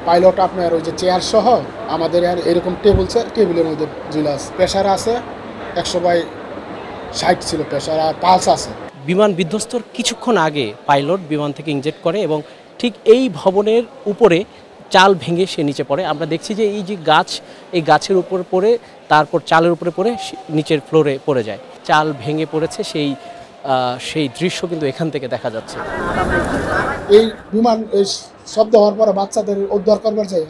Pilot আপনার ওই যে চেয়ার সহ আমাদের এরকম টেবিলের মধ্যে ঝুলে আছে। প্রেশার আছে 100/60 ছিল প্রেশার, আর পালস আছে। বিমান বিধ্বস্তর কিছুক্ষণ আগে পাইলট বিমান থেকে ইনজেক্ট করে এবং ঠিক এই ভবনের উপরে চাল ভেঙে সে নিচে পড়ে। আমরা দেখছি যে এই যে গাছ, এই গাছের উপর পড়ে তারপর চালের উপরে পড়ে নিচের ফ্লোরে পড়ে যায়। চাল ভেঙে পড়েছে, সেই দৃশ্য কিন্তু এখান থেকে দেখা যাচ্ছে। এই বিমান এই শব্দ হওয়ার পরে বাচ্চাদের উদ্ধার করবার চাই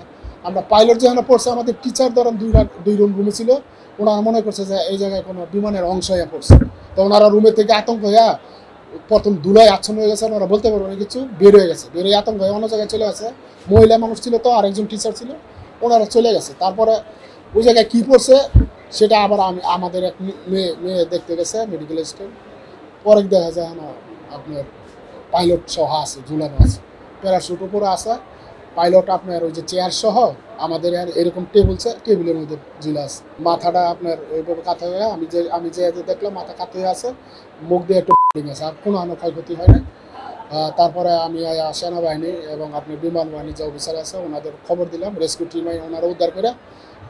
আমরা পাইলট যেখানে পড়ছে, আমাদের টিচার ধরেন দুই রুম রুমে ছিল। ওনারা মনে করছে যে এই জায়গায় কোনো বিমানের অংশ হয়ে পড়ছে, তো ওনারা রুমে থেকে আতঙ্ক হইয়া প্রথম ধুলায় আচ্ছন্ন হয়ে গেছে। ওনারা বলতে পারবো না কিছু, বের হয়ে গেছে, বের হয়ে আতঙ্ক হয়ে অন্য জায়গায় চলে গেছে। মহিলা মানুষ ছিল তো, আরেকজন টিচার ছিল, ওনারা চলে গেছে। তারপরে ওই জায়গায় কী পড়ছে সেটা আবার আমাদের এক মেয়ে দেখতে গেছে মেডিকেল স্টুডেন্ট। পরে দেখা যায় আপনার পাইলট সহ আছে, ঝুলানো আছে, প্যারাশুট উপরে আছে। পাইলট আপনার ওই যে চেয়ার সহ আমাদের এরকম টেবিলের মধ্যে ঝুলে আছে। মাথাটা আপনার ওইভাবে কাতে হয়ে, আমি যে দেখলাম মাথা কাতে হয়ে আছে, মুখ দিয়ে একটু আছে, আর কোনো ক্ষয়ক্ষতি হয় না। তারপরে আমি সেনাবাহিনী এবং আপনি বিমান বাহিনী যে অফিসার আছে ওনাদের খবর দিলাম, রেস্কিউ টিম ওনারা উদ্ধার করে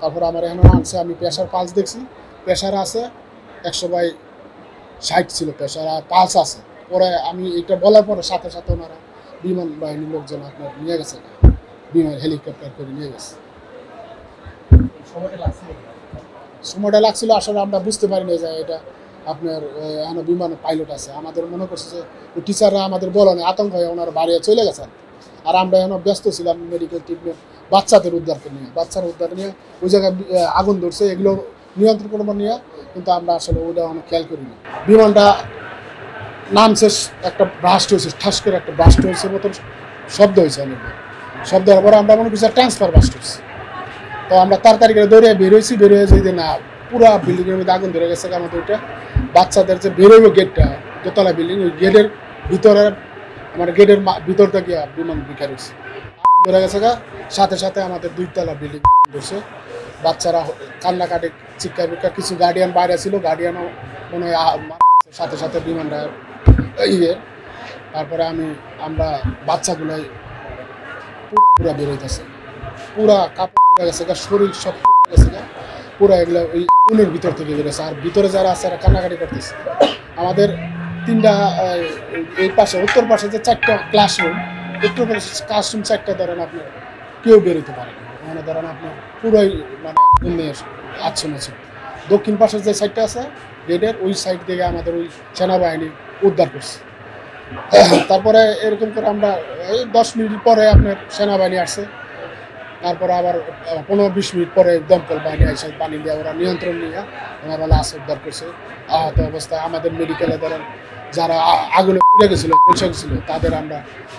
তারপরে আমার এখানে আনছে। আমি প্রেশার পালস দেখছি, প্রেশার আছে 100/60 ছিল প্রেশার, আর পালস আছে। পরে আমি এটা বলার পরে সাথে সাথে ওনারা বিমান বাহিনীর লোকজন আপনার নিয়ে গেছে, বিমান হেলিকপ্টার করে নিয়ে গেছে। সময়টা লাগছিল আসলে আমরা বুঝতে পারিনি যে এটা আপনার বিমানের পাইলট আছে। আমাদের মনে করছে যে টিচাররা আমাদের বলেন আতঙ্ক হয়ে ওনারা বাড়িয়ে চলে গেছেন, আর আমরা এখন ব্যস্ত ছিলাম মেডিকেল ট্রিটমেন্ট, বাচ্চাদের উদ্ধার নিয়ে ওই জায়গায় আগুন ধরছে, এগুলো নিয়ন্ত্রণ করবার নিয়ে, কিন্তু আমরা আসলে ওইটা অনেক খেয়াল করিনি। বিমানটা নামছে, একটা ব্রাস্ট হয়েছে, ঠাস করে একটা ব্রাস্ট হয়েছে মতন শব্দ হয়েছে অনেক। শব্দ হওয়ার পরে আমরা মনে করছি ট্রান্সফার ব্রাস্ট হয়েছে। তো আমরা তাড়াতাড়ি করে দৌড়ে বেরোয় যে না, পুরা বিল্ডিংয়ের মধ্যে আগুন ধরে গেছে। আমাদের ওইটা বাচ্চাদের যে বেরোবে গেটটা, দোতলা বিল্ডিং, ওই গেটের ভিতরে মানে গেটের ভিতর থেকে বিমান বিকার হয়েছে, আগুন ধরে গেছে। সাথে সাথে আমাদের 2তলা বিল্ডিং ধরছে। বাচ্চারা কান্নাকাটি, চিৎকার বিক্ষার, কিছু গার্ডিয়ান বাইরে ছিল, গার্ডিয়ানও মনে হয় মারা গেছে সাথে সাথে বিমানটা তারপরে আমরা বাচ্চাগুলাই পুরা বেরোইতেছে, পুরা কাপড় পড়ে গেছে, শরীর সব গেছে, পুরা এগুলো ওই আগুনের ভিতর থেকে বেরোছে। আর ভিতরে যারা আছে তারা কান্নাকাটি করতেছে। আমাদের 3টা এই পাশে উত্তর পাশে যে 4টা ক্লাসরুম, উত্তর ক্লাসরুম 4টা ধরেন আপনার কেউ বেরোতে পারে না, মানে ধরেন আপনার পুরোই মানে আগুনের আচ্ছন্ন ছিল। দক্ষিণ পাশের যে সাইডটা আছে গেটের, ওই সাইড থেকে আমাদের ওই সেনাবাহিনী উদ্ধার করছে। তারপরে এরকম করে আমরা এই 10 মিনিট পরে আপনার সেনাবাহিনী আসছে। তারপরে আবার 15-20 মিনিট পরে দমকল বাহিনী এসে পানি দিয়ে ওরা নিয়ন্ত্রণ নিয়ে ওনারা লাশ উদ্ধার করছে। আহত অবস্থায় আমাদের মেডিকেলে ধরেন যারা আগুনে পুড়ে গেছিলো, পৌঁছে গেছিলো, তাদের আমরা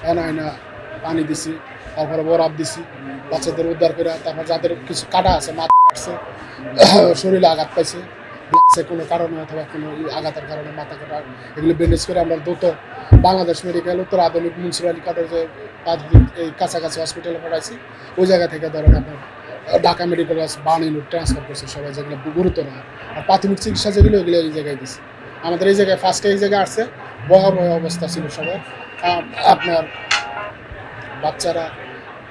এনা পানি দিছি, তারপরে বরফ দিছি, বাচ্চাদের উদ্ধার করে। তারপর যাদের কিছু কাটা আছে, মাথা কাটছে, শরীরে আঘাত পাইছে, গ্লাসে কোনো কারণে অথবা কোনো আঘাতের কারণে মাথা কাটা, এগুলো ব্যান্ডেজ করে আমরা দ্রুত বাংলাদেশ মেডিকেল উত্তর আধুনিক মিউনিসিপ্যালিটি কাটার যে এই কাছাকাছি হসপিটালে পড়াইছি, ওই জায়গা থেকে ধরেন আপনার ঢাকা মেডিকেল বাণিজ্য ট্রান্সফার করছে সবাই, যেগুলো গুরুতর না। আর প্রাথমিক চিকিৎসা যেগুলো এগুলো এই জায়গায় দিচ্ছে। আমাদের এই জায়গায় ফার্স্টে এই জায়গায় আসছে, ভয়াবহ অবস্থা ছিল সবার। আপনার বাচ্চারা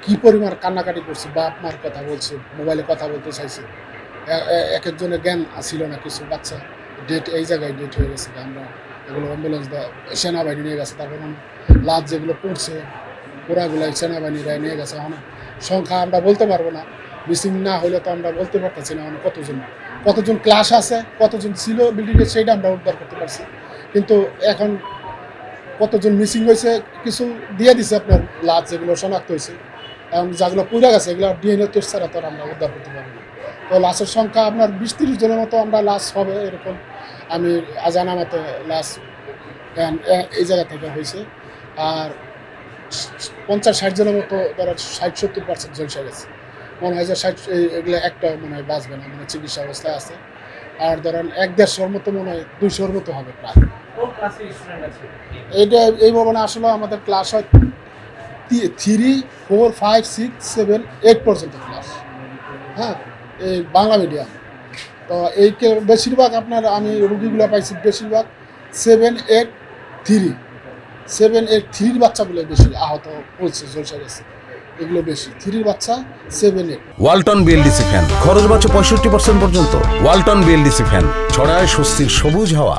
কী পরিমাণ কান্নাকাটি করছে, বাপ মার কথা বলছে, মোবাইলে কথা বলতে চাইছে, এক একজনের জ্ঞান ছিল না। কিছু বাচ্চা এই জায়গায় ডেট হয়ে গেছে। আমরা এগুলো অ্যাম্বুলেন্স সেনাবাহিনী নিয়ে গেছে। তারপর লাশ যেগুলো পড়ছে পুরাগুলাই সেনাবাহিনীরা নিয়ে গেছে। অনেক সংখ্যা আমরা বলতে পারবো না, মিসিং না হলে তো আমরা বলতে পারতেছি না মানে কতজন ক্লাস আছে, কতজন ছিল বিল্ডিংয়ে, সেইটা আমরা উদ্ধার করতে পারছি। কিন্তু এখন কতজন মিসিং হয়েছে কিছু দিয়ে দিছে আপনার লাশ যেগুলো শনাক্ত হয়েছে, এবং যেগুলো পুড়ে গেছে এগুলো ডিএনএ টেস্ট ছাড়া তো আমরা উদ্ধার করতে পারবো না। তো লাশের সংখ্যা আপনার 20-30 জনের মতো আমরা লাশ হবে এরকম আমি জানা মতো লাশ এই জায়গা থেকে হয়েছে। আর 50-60 জনের মতো ধরো 60-70% ঝলসে গেছে। মনে হয় যে 60 এগুলো একটা মনে হয় বাঁচবে না, মানে চিকিৎসা অবস্থায় আছে। আর ধরেন 1-150 মতো মনে হয় 200-র মতো হবে প্রায়। এইটা এই ভবনে আসলে আমাদের ক্লাস হয় 3, 4, 5, 6, 7, 8 পর্যন্ত ক্লাস। হ্যাঁ, এই বাংলা মিডিয়াম। তো এই বেশিরভাগ আপনার আমি রুগীগুলো পাইছি বেশিরভাগ 7, 8, 3 বাচ্চাগুলো বেশি আহত হচ্ছে, ঝলসে গেছে। এগুলো বেশি। 3 বাচ্চা 7-8। ওয়ালটন বিএলডিসি ফ্যান খরচ বাঁচে 65% পর্যন্ত। ওয়ালটন বিএলডিসি ফ্যান ছড়ায় স্বস্তির সবুজ হাওয়া।